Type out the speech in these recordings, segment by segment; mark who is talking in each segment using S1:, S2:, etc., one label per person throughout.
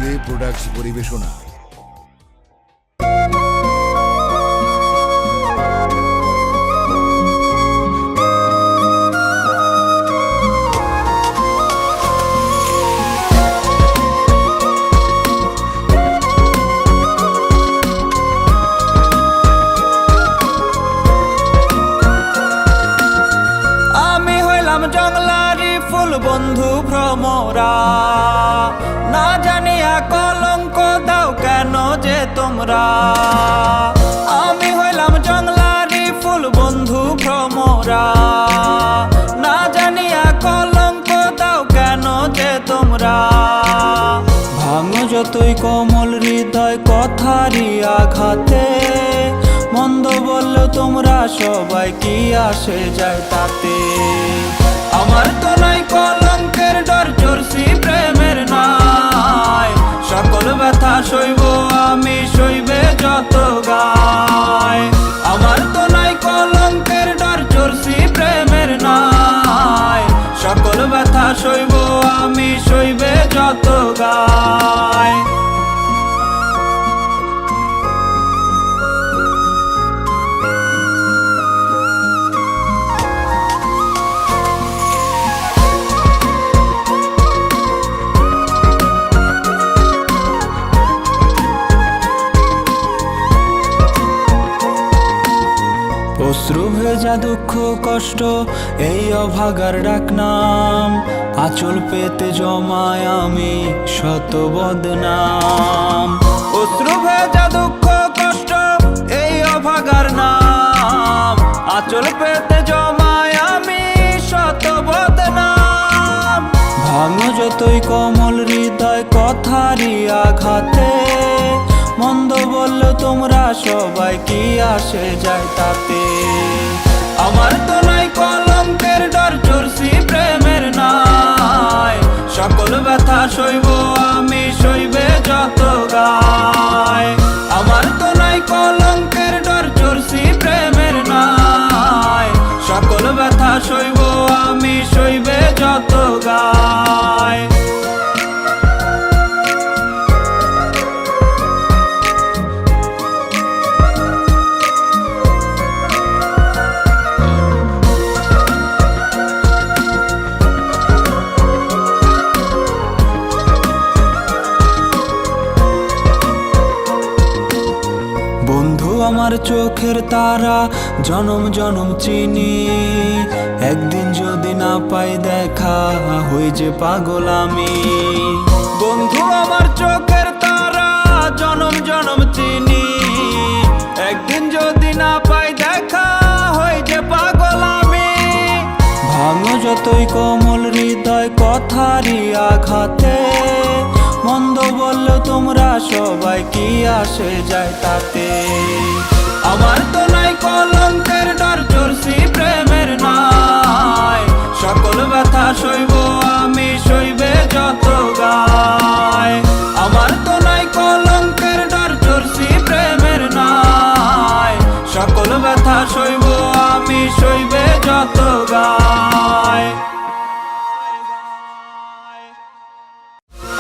S1: J products পরিবেশনা।
S2: জংলারি ফুল বন্ধু ভ্রমরা, না জানিয়া কলঙ্ক দাও কেন যে তোমরা। আমি হইলাম জংলারি ফুল বন্ধু ভ্রমরা, না জানিয়া কলঙ্ক দাও কেন যে তোমরা। ভাঙো যতই কোমল হৃদয় কথারই আঘাতে, মন্দ বললেও তোমরা সবাই কি আসে যায় তাতে। আমার তো নাই কলঙ্কের ডর, চড়ছি প্রেমের নাই, সকল ব্যথা সইব আমি সইবে যত গায়। আমার তো নাই কলঙ্কের ডর, চড়ছি প্রেমের নাই, সকল ব্যথা সইব আমি সইবে যত গায়। অশ্রু ভেজা দুঃখ কষ্ট এই অভাগার ডাকনাম, আঁচল পেতে জমায় আমি শত বদনাম। অশ্রু ভেজা দুঃখ কষ্ট এই অভাগার নাম, আঁচল পেতে জমায় আমি শত বদনাম। ভাঙো যতই কোমল হৃদয় কথারই আঘাতে, মন্দ বললো তোমরা সবাই কি আসে যায় তাতে। আমার তো নাই কলঙ্কের ডর, চড়ছি প্রেমের নাই, সকল ব্যথা সইব আমি সইবে যত গায়। আমার তো নাই কলঙ্কের ডর, চড়ছি প্রেমের নাই, সকল ব্যথা সইব আমি সইবে যত গায়। বন্ধু আমার চোখের তারা, জনম জনম চিনি, একদিন যদি না পাই দেখা হই যে পাগল আমি। বন্ধু আমার চোখের তারা, জনম জনম চিনি, একদিন যদি না পাই দেখা হই যে পাগল আমি। ভাঙো যতই কোমল হৃদয় কথারই আঘাতে, মন্দ বললেও তোমরা সবাই কি আসে যায় তাতে। আমার তো নাই কলঙ্কের ডর, চড়ছি প্রেমের নাই, সকল ব্যথা সইব আমি সইবে যত গায়। আমার তো নাই কলঙ্কের ডর, চড়ছি প্রেমের নাই, সকল ব্যথা সইব আমি সইবে যত গায়।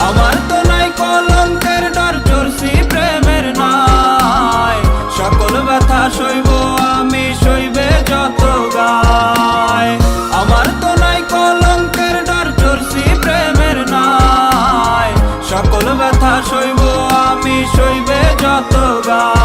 S2: আমার তো নাই কলঙ্কের ডর, চড়ছি প্রেমের নাই, সকল ব্যথা সইব আমি সইবে যত গায়। আমার তো নাই কলঙ্কের ডর, চড়ছি প্রেমের নাই, সকল ব্যথা সইব আমি সইবে যত গায়।